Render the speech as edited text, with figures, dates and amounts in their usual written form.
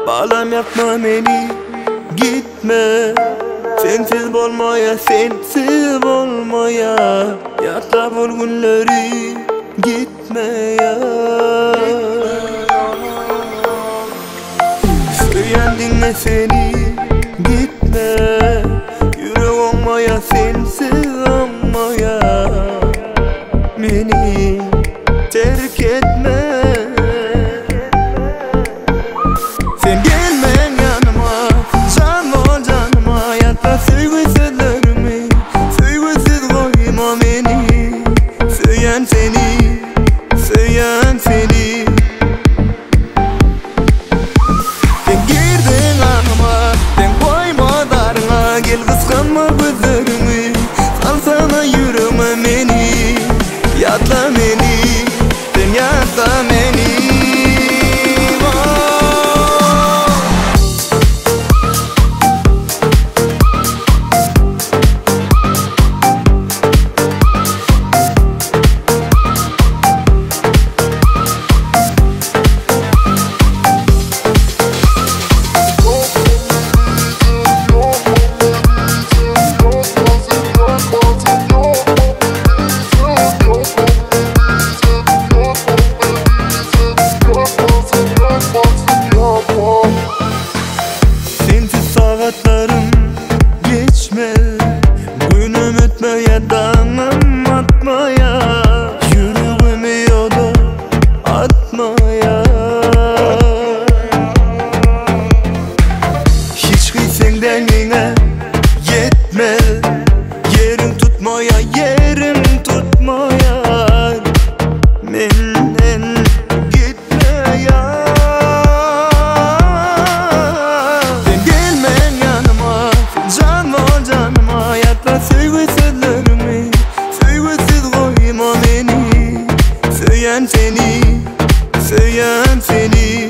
Bağlam yapma beni, gitme. Sensiz bolmaya, sensiz bolmaya. Yatla bol günleri, gitme ya. Söyleyen dinle seni, gitme. Yürek olmaya, sensiz olmaya. Beni terk etme. Sen gelmen yanıma, can ol canıma. Yatla sevgisizlerimi, sevgisiz koyma beni. Söyleyen seni, söyleyen seni. Sen girdin anıma, sen koyma darına. Gel kıskanma gözlerimi, salsana yüreğime beni. Yatla beni, sen yatla beni. Sensiz saatlerim geçmez. Günüm ötmeye, damım atmaya. Yüreğimi yoda atmaya. Hiç senden yine yetmez. Yerim tutmaya, yerim tutmaya. Menden gitme ya. Can ol canıma, yatla sevgisizlerimi, sevgisiz koyma beni. Söyleyen seni, söyleyen seni.